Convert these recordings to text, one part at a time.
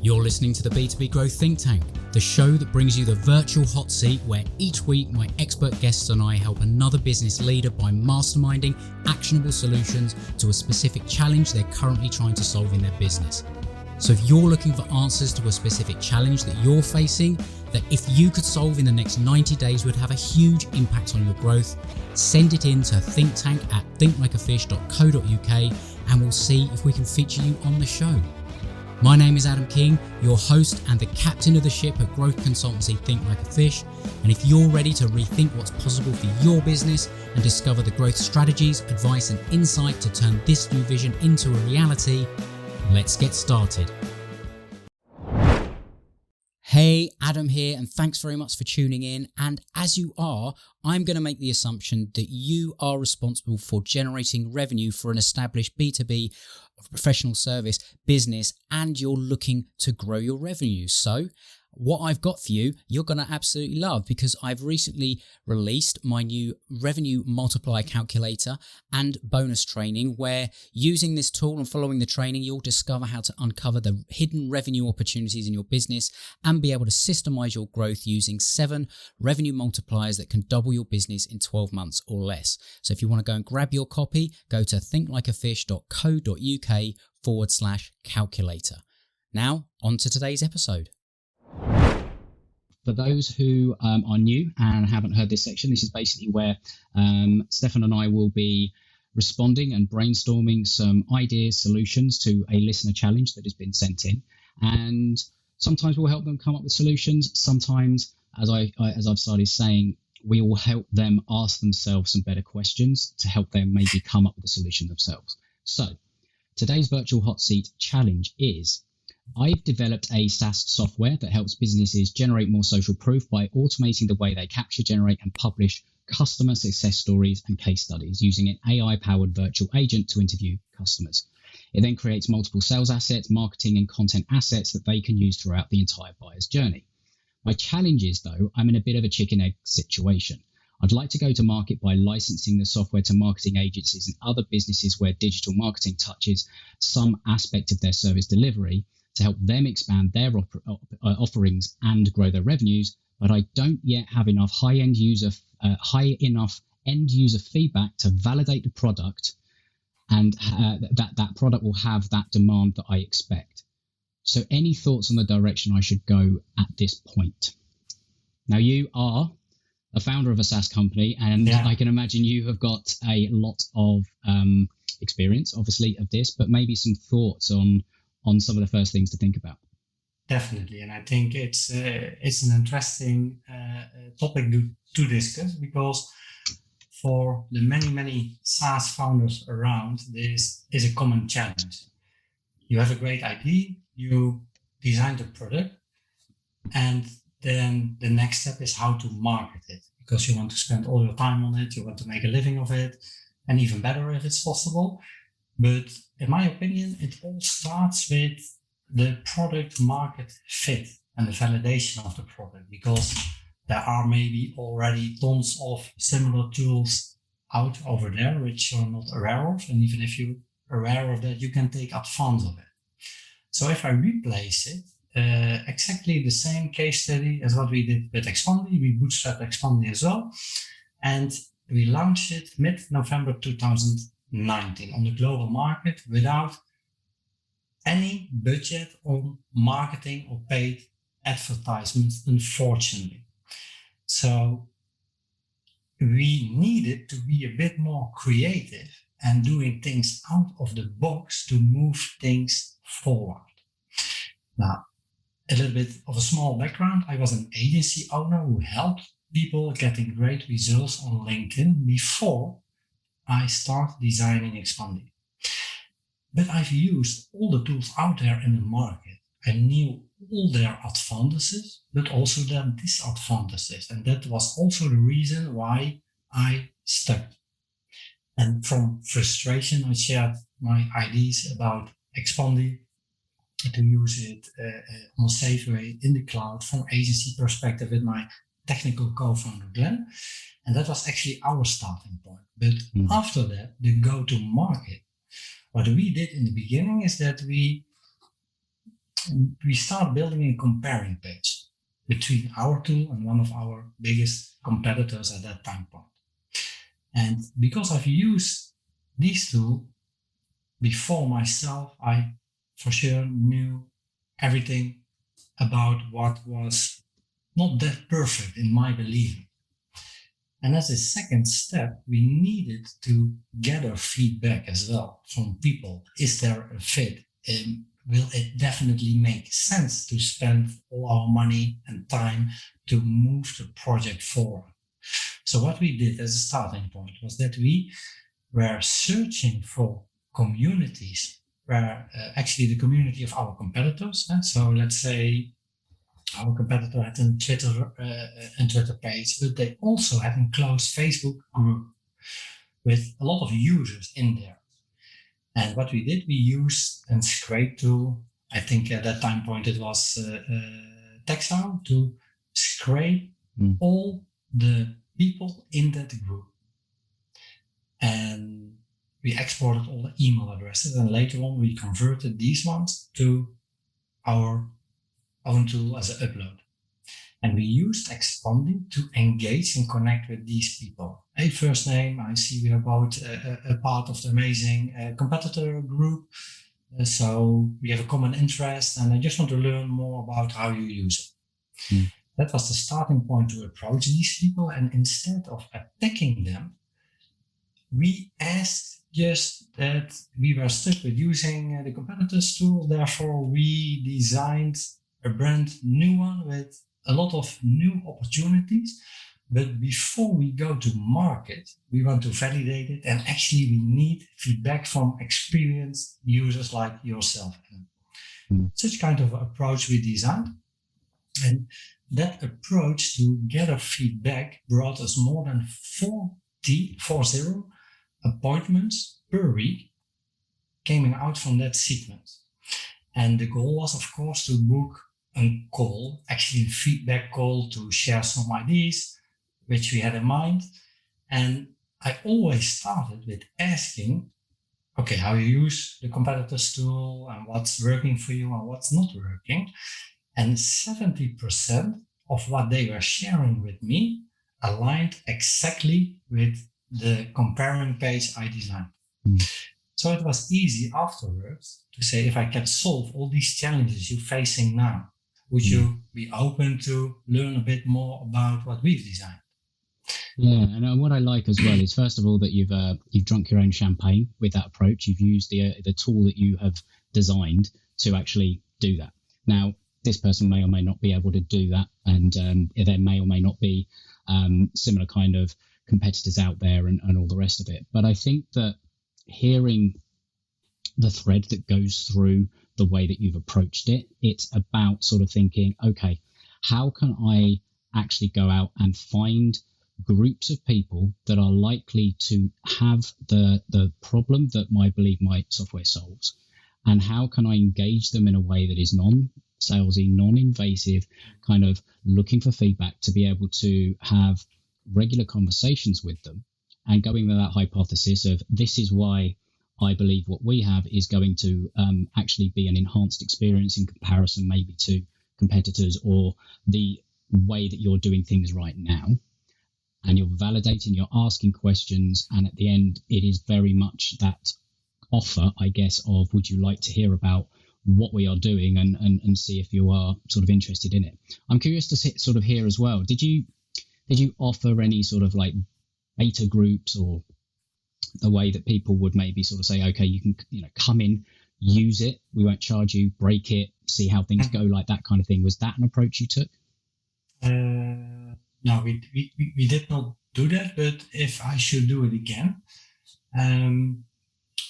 You're listening to the B2B Growth Think Tank, the show that brings you the virtual hot seat where each week my expert guests and I help another business leader by masterminding actionable solutions to a specific challenge they're currently trying to solve in their business. So if you're looking for answers to a specific challenge that you're facing, that if you could solve in the next 90 days would have a huge impact on your growth, send it in to thinkttank@thinklikeafish.co.uk and we'll see if we can feature you on the show. My name is Adam King, your host and the captain of the ship at growth consultancy Think Like a Fish. And if you're ready to rethink what's possible for your business and discover the growth strategies, advice and insight to turn this new vision into a reality, let's get started. Hey, Adam here, and thanks very much for tuning in. And as you are, I'm going to make the assumption that you are responsible for generating revenue for an established B2B professional service business, and you're looking to grow your revenue. So what I've got for you, you're going to absolutely love, because I've recently released my new revenue multiplier calculator and bonus training, where using this tool and following the training, you'll discover how to uncover the hidden revenue opportunities in your business and be able to systemize your growth using 7 revenue multipliers that can double your business in 12 months or less. So if you want to go and grab your copy, go to thinklikeafish.co.uk/calculator. Now, on to today's episode. For those who are new and haven't heard this section, this is basically where Stefan and I will be responding and brainstorming some ideas, solutions to a listener challenge that has been sent in. And sometimes we'll help them come up with solutions. Sometimes, as I've started saying, we will help them ask themselves some better questions to help them maybe come up with a solution themselves. So today's virtual hot seat challenge is: I've developed a SaaS software that helps businesses generate more social proof by automating the way they capture, generate, and publish customer success stories and case studies using an AI-powered virtual agent to interview customers. It then creates multiple sales assets, marketing, and content assets that they can use throughout the entire buyer's journey. My challenge is, though, I'm in a bit of a chicken-egg situation. I'd like to go to market by licensing the software to marketing agencies and other businesses where digital marketing touches some aspect of their service delivery, to help them expand their offerings and grow their revenues, but I don't yet have enough high end user feedback to validate the product, and that product will have that demand that I expect. So any thoughts on the direction I should go at this point? Now, you are a founder of a SaaS company, and I can imagine you have got a lot of experience, obviously, of this, but maybe some thoughts on some of the first things to think about. Definitely, and I think it's an interesting topic to discuss, because for the many SaaS founders around, this is a common challenge. You have a great idea, you design the product, and then the next step is how to market it, because you want to spend all your time on it, you want to make a living of it, and even better if it's possible. But in my opinion, it all starts with the product market fit and the validation of the product, because there are maybe already tons of similar tools out over there which you're not aware of. And even if you're aware of that, you can take advantage of it. So if I replace it, exactly the same case study as what we did with Expandy, we bootstrapped Expandy as well. And we launched it mid-November 2019 on the global market without any budget on marketing or paid advertisements, unfortunately. So we needed to be a bit more creative and doing things out of the box to move things forward. Now, a little bit of a small background. I was an agency owner who helped people getting great results on LinkedIn before I start designing Expandy. But I've used all the tools out there in the market. I knew all their advantages, but also their disadvantages. And that was also the reason why I stuck. And from frustration, I shared my ideas about Expandy, to use it on a safe way in the cloud from agency perspective with my technical co-founder Glenn. And that was actually our starting point. But after that, the go-to-market. What we did in the beginning is that we we start building a comparing page between our tool and one of our biggest competitors at that time point. And because I've used these tools before myself, I for sure knew everything about what was not that perfect in my believing. And as a second step, we needed to gather feedback as well from people. Is there a fit? Will it definitely make sense to spend all our money and time to move the project forward? So what we did as a starting point was that we were searching for communities where actually the community of our competitors. So let's say our competitor had a Twitter page, but they also had a closed Facebook group with a lot of users in there. And what we did, we used a scrape tool. I think at that time point it was Texao to scrape all the people in that group. And we exported all the email addresses, and later on we converted these ones to our own tool as an upload. And we used expanding to engage and connect with these people. Hey, first name, I see we are both a part of the amazing competitor group. So we have a common interest, and I just want to learn more about how you use it. That was the starting point to approach these people. And instead of attacking them, we asked just that we were stuck with using the competitors tool. Therefore, we designed a brand new one with a lot of new opportunities. But before we go to market, we want to validate it. And actually, we need feedback from experienced users like yourself. Such kind of approach we designed. And that approach to gather feedback brought us more than 40 appointments per week coming out from that sequence. And the goal was, of course, to book a call, actually a feedback call to share some ideas, which we had in mind. And I always started with asking, okay, how you use the competitors tool and what's working for you and what's not working. And 70% of what they were sharing with me aligned exactly with the comparing page I designed. So it was easy afterwards to say, if I can solve all these challenges you're facing now, would you be open to learn a bit more about what we've designed? Yeah, and what I like as well is, first of all, that you've drunk your own champagne with that approach. You've used the tool that you have designed to actually do that. Now, this person may or may not be able to do that, and there may or may not be similar kind of competitors out there and all the rest of it. But I think that hearing the thread that goes through the way that you've approached it, it's about sort of thinking, okay, how can I actually go out and find groups of people that are likely to have the problem that I believe my software solves, and how can I engage them in a way that is non-salesy, non-invasive, kind of looking for feedback to be able to have regular conversations with them and going with that hypothesis of, this is why I believe what we have is going to actually be an enhanced experience in comparison maybe to competitors or the way that you're doing things right now. And you're validating, you're asking questions, and at the end, it is very much that offer, I guess, of would you like to hear about what we are doing and see if you are sort of interested in it. I'm curious to sort of hear as well, did you offer any sort of like beta groups, or the way that people would maybe sort of say, okay, you can come in, use it, we won't charge you, break it, see how things go, like that kind of thing? Was that an approach you took? No, we did not do that, but if I should do it again,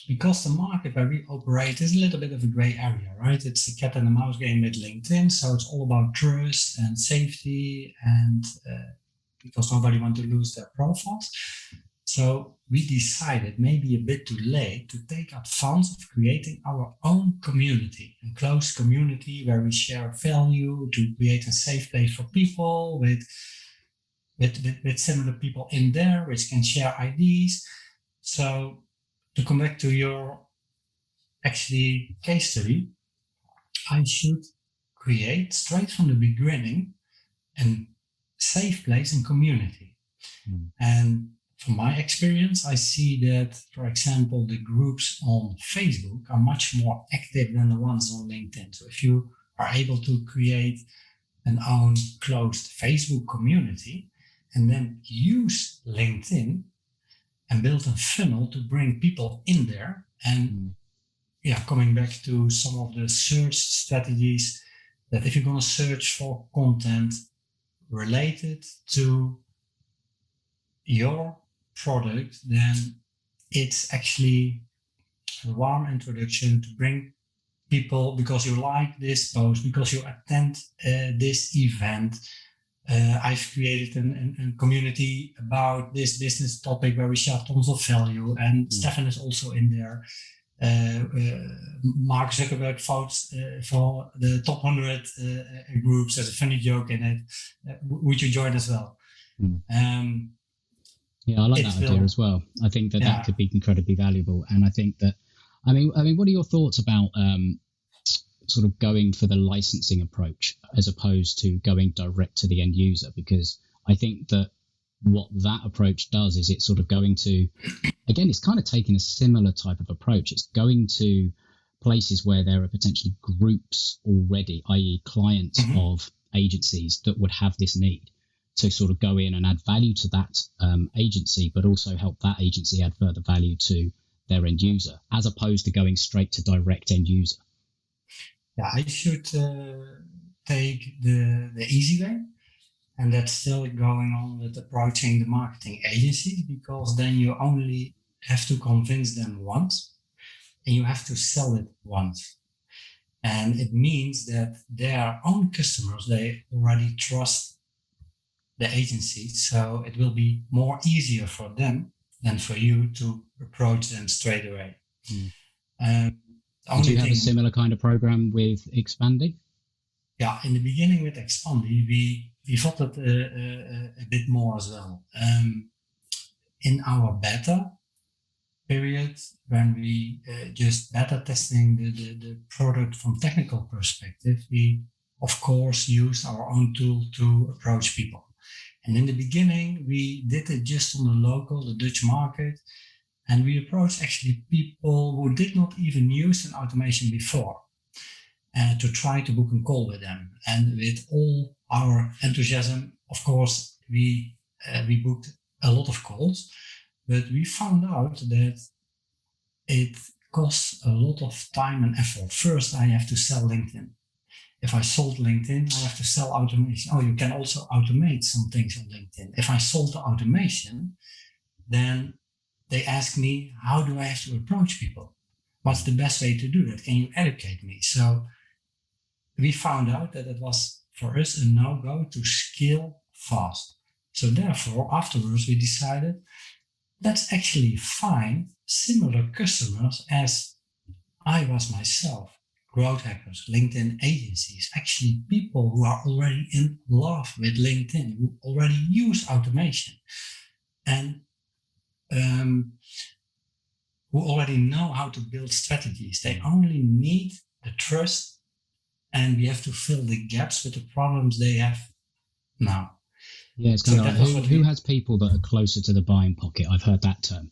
because the market where we operate is a little bit of a gray area, right? It's a cat and a mouse game with LinkedIn, so it's all about trust and safety, and because nobody wants to lose their profiles. So we decided, maybe a bit too late, to take advantage of creating our own community, a closed community where we share value, to create a safe place for people with similar people in there, which can share ideas. So to come back to your actually case study, I should create straight from the beginning a safe place and community. And from my experience, I see that, for example, the groups on Facebook are much more active than the ones on LinkedIn. So if you are able to create an own closed Facebook community and then use LinkedIn and build a funnel to bring people in there, and coming back to some of the search strategies, that if you're going to search for content related to your product, then it's actually a warm introduction to bring people because you like this post, because you attend this event. I've created a community about this business topic where we share tons of value, and Stefan is also in there. Mark Zuckerberg votes for the top 100 groups. There's a funny joke in it. Would you join as well? Yeah, I like that idea as well. I think that could be incredibly valuable. And I think that, I mean, what are your thoughts about sort of going for the licensing approach as opposed to going direct to the end user? Because I think that what that approach does is it's sort of going to, again, it's kind of taking a similar type of approach. It's going to places where there are potentially groups already, i.e. clients of agencies that would have this need, to sort of go in and add value to that agency, but also help that agency add further value to their end user, as opposed to going straight to direct end user. Yeah, I should take the easy way, and that's still going on with approaching the marketing agencies, because then you only have to convince them once, and you have to sell it once. And it means that their own customers, they already trust the agency, so it will be more easier for them than for you to approach them straight away. Do you have a similar kind of program with Expandi? Yeah, in the beginning with Expandi, we thought it a bit more as well. In our beta period, when we just beta testing the product from technical perspective, we of course used our own tool to approach people. And in the beginning, we did it just on the Dutch market. And we approached actually people who did not even use an automation before to try to book a call with them. And with all our enthusiasm, of course, we booked a lot of calls, but we found out that it costs a lot of time and effort. First, I have to sell LinkedIn. If I sold LinkedIn, I have to sell automation. Oh, you can also automate some things on LinkedIn. If I sold the automation, then they ask me, how do I have to approach people? What's the best way to do that? Can you educate me? So we found out that it was for us a no-go to scale fast. So therefore, afterwards, we decided let's actually find similar customers as I was myself. Growth hackers, LinkedIn agencies, actually people who are already in love with LinkedIn, who already use automation, and who already know how to build strategies. They only need the trust, and we have to fill the gaps with the problems they have now. Yeah, it's kind of like who has people that are closer to the buying pocket? I've heard that term.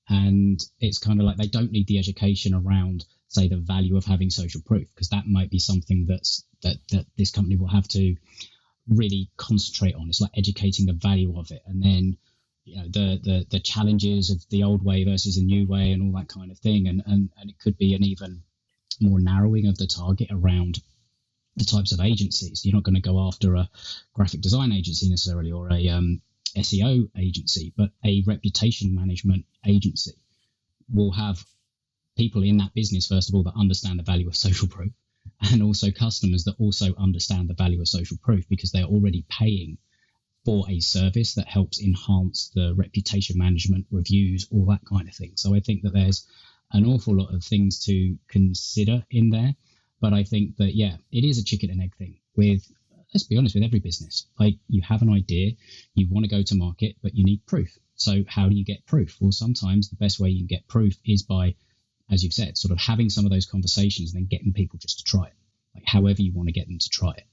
And it's kind of like they don't need the education around, say, the value of having social proof, because that might be something that this company will have to really concentrate on. It's like educating the value of it, and then the challenges of the old way versus a new way and all that kind of thing. And it could be an even more narrowing of the target around the types of agencies. You're not going to go after a graphic design agency necessarily, or a SEO agency, but a reputation management agency will have people in that business, first of all, that understand the value of social proof, and also customers that also understand the value of social proof, because they're already paying for a service that helps enhance the reputation management, reviews, all that kind of thing. So I think that there's an awful lot of things to consider in there. But I think that, yeah, it is a chicken and egg thing with, let's be honest, with every business. Like, you have an idea, you want to go to market, but you need proof. So how do you get proof? Well, sometimes the best way you can get proof is by, as you've said, sort of having some of those conversations and then getting people just to try it. like however you want to get them to try it.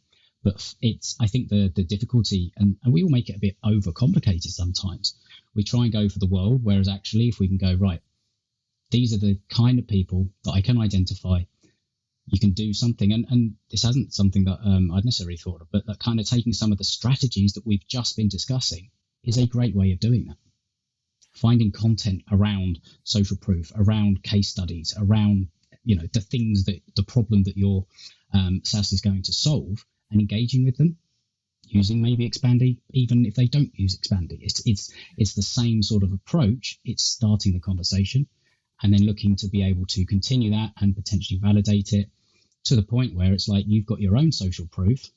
But I think the difficulty, and we all make it a bit overcomplicated sometimes. We try and go for the world, whereas actually if we can go, right, these are the kind of people that I can identify, you can do something. And this hasn't something that I'd necessarily thought of, but that kind of taking some of the strategies that we've just been discussing is a great way of doing that. Finding content around social proof, around case studies, around, the things that the problem that your SaaS is going to solve, and engaging with them using maybe Expandy, even if they don't use Expandy. It's the same sort of approach. It's starting the conversation and then looking to be able to continue that and potentially validate it to the point where it's like you've got your own social proof.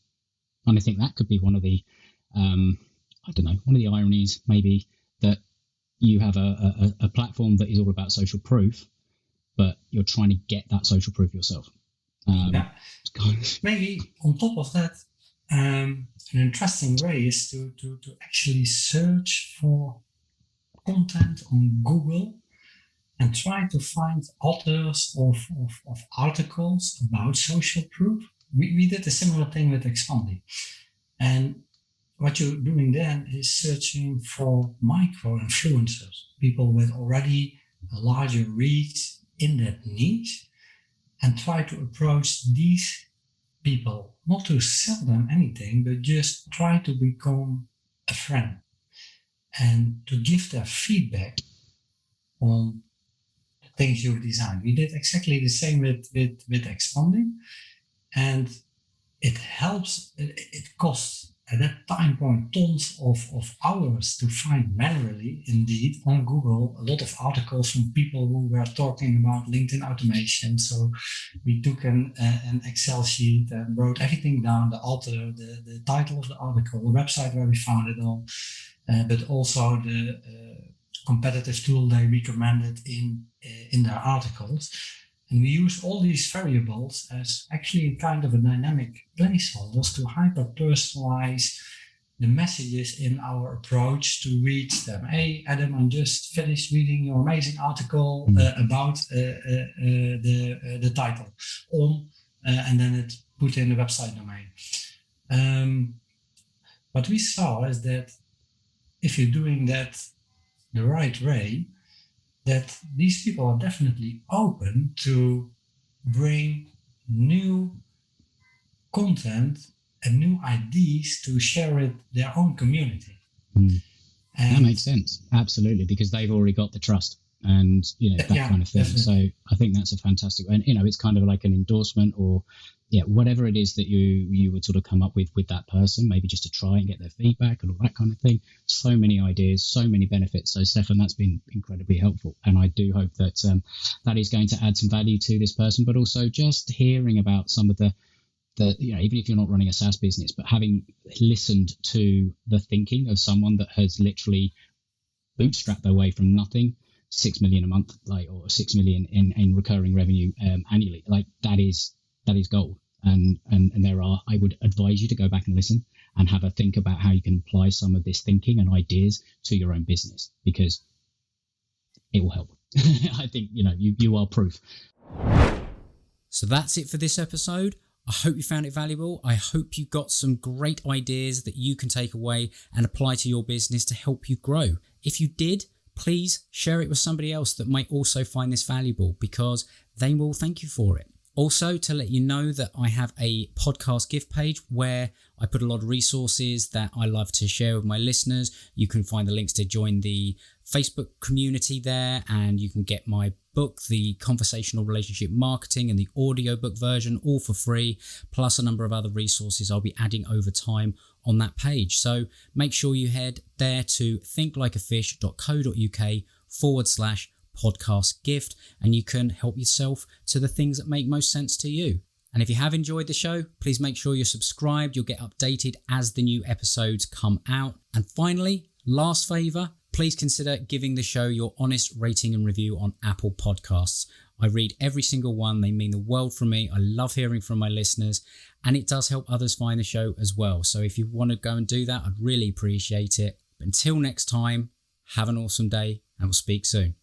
And I think that could be one of the, one of the ironies maybe, that you have a platform that is all about social proof, but you're trying to get that social proof yourself. Maybe on top of that, an interesting way is to actually search for content on Google and try to find authors of articles about social proof. We did a similar thing with Expandy. And what you're doing then is searching for micro-influencers, people with already a larger reach in that niche, and try to approach these people, not to sell them anything, but just try to become a friend and to give their feedback on the things you've designed. We did exactly the same with expanding, and it helps. It costs at that time point tons of hours to find manually, indeed, on Google, a lot of articles from people who were talking about LinkedIn automation. So we took an Excel sheet and wrote everything down, the author, the title of the article, the website where we found it on, but also the competitive tool they recommended in their articles. And we use all these variables as actually kind of a dynamic placeholders to hyper-personalize the messages in our approach to reach them. Hey, Adam, I just finished reading your amazing article about the title on, and then it put in the website domain. What we saw is that if you're doing that the right way, that these people are definitely open to bring new content and new ideas to share with their own community. That makes sense. Absolutely, because they've already got the trust and that kind of thing. Definitely. So I think that's a fantastic, and it's kind of like an endorsement or whatever it is that you would sort of come up with that person, maybe just to try and get their feedback and all that kind of thing. So many ideas, so many benefits. So Stefan, that's been incredibly helpful, and I do hope that that is going to add some value to this person, but also just hearing about some of the even if you're not running a SaaS business, but having listened to the thinking of someone that has literally bootstrapped their way from nothing, 6 million a month, or 6 million in recurring revenue annually, that is gold. And I would advise you to go back and listen and have a think about how you can apply some of this thinking and ideas to your own business, because it will help. I think, you are proof. So that's it for this episode. I hope you found it valuable. I hope you got some great ideas that you can take away and apply to your business to help you grow. If you did, please share it with somebody else that might also find this valuable, because they will thank you for it. Also, to let you know that I have a podcast gift page where I put a lot of resources that I love to share with my listeners. You can find the links to join the Facebook community there, and you can get my book, The Conversational Relationship Marketing, and the audiobook version, all for free, plus a number of other resources I'll be adding over time on that page. So make sure you head there to thinklikeafish.co.uk/podcast gift, and you can help yourself to the things that make most sense to you. And if you have enjoyed the show, please make sure you're subscribed. You'll get updated as the new episodes come out. And finally, last favor, please consider giving the show your honest rating and review on Apple Podcasts. I read every single one. They mean the world from me. I love hearing from my listeners, and it does help others find the show as well. So if you want to go and do that, I'd really appreciate it. But until next time, have an awesome day, and we'll speak soon.